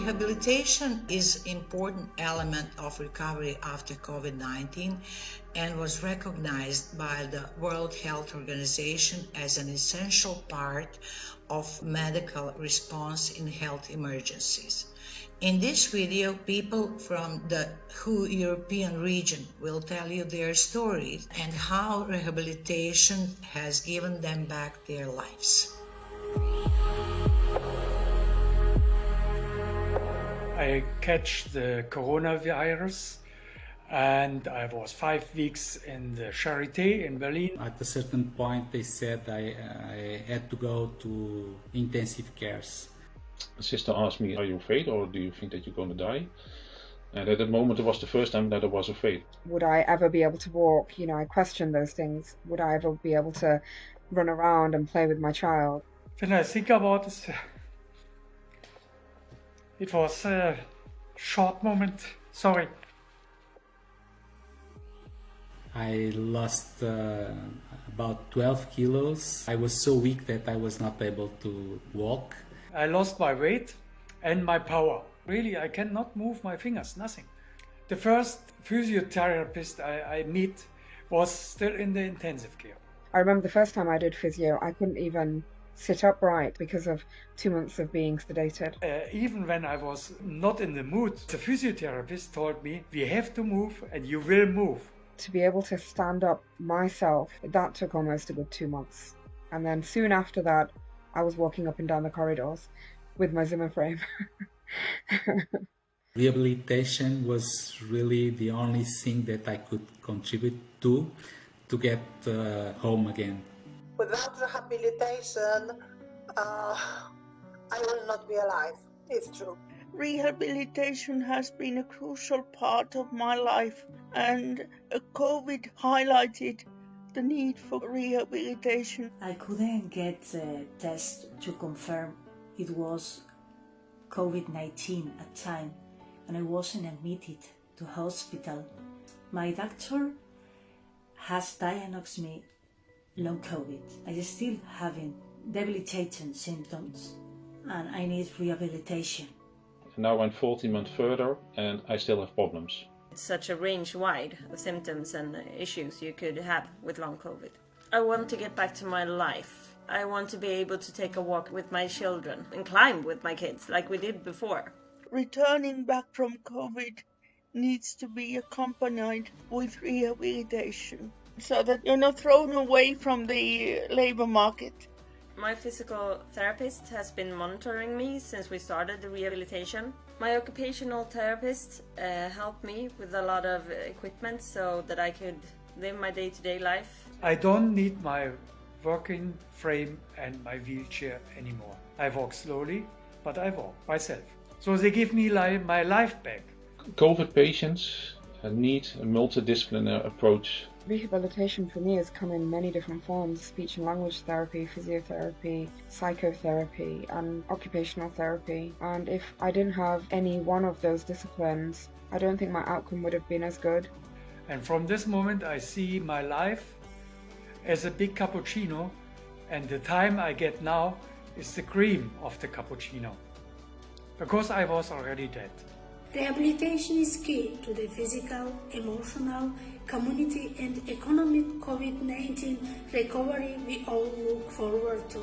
Rehabilitation is an important element of recovery after COVID-19 and was recognized by the World Health Organization as an essential part of medical response in health emergencies. In this video, people from the WHO European region will tell you their stories and how rehabilitation has given them back their lives. I catch the coronavirus and I was 5 weeks in the Charité in Berlin. At a certain point they said I had to go to intensive cares. The sister asked me, are you afraid or do you think that you're going to die? And at that moment it was the first time that I was afraid. Would I ever be able to walk? I questioned those things. Would I ever be able to run around and play with my child? When I think about it, it was a short moment. Sorry. I lost about 12 kilos. I was so weak that I was not able to walk. I lost my weight and my power. Really, I cannot move my fingers, nothing. The first physiotherapist I meet was still in the intensive care. I remember the first time I did physio, I couldn't even sit upright because of 2 months of being sedated. Even when I was not in the mood, the physiotherapist told me, we have to move and you will move. To be able to stand up myself, that took almost a good 2 months. And then soon after that, I was walking up and down the corridors with my Zimmer frame. Rehabilitation was really the only thing that I could contribute to get home again. Without rehabilitation, I will not be alive. It's true. Rehabilitation has been a crucial part of my life, and COVID highlighted the need for rehabilitation. I couldn't get a test to confirm it was COVID-19 at time, and I wasn't admitted to hospital. My doctor has diagnosed me long COVID. I still having debilitating symptoms and I need rehabilitation. Now I'm 14 months further and I still have problems. It's such a range wide of symptoms and issues you could have with long COVID. I want to get back to my life. I want to be able to take a walk with my children and climb with my kids like we did before. Returning back from COVID needs to be accompanied with rehabilitation so that you're not thrown away from the labor market. My physical therapist has been monitoring me since we started the rehabilitation. My occupational therapist helped me with a lot of equipment so that I could live my day-to-day life. I don't need my working frame and my wheelchair anymore. I walk slowly, but I walk myself. So they give me my life back. COVID patients need a multidisciplinary approach. Rehabilitation for me has come in many different forms: speech and language therapy, physiotherapy, psychotherapy, and occupational therapy. And if I didn't have any one of those disciplines, I don't think my outcome would have been as good. And from this moment I see my life as a big cappuccino, and the time I get now is the cream of the cappuccino, because I was already dead. Rehabilitation is key to the physical, emotional, community and economic COVID-19 recovery we all look forward to.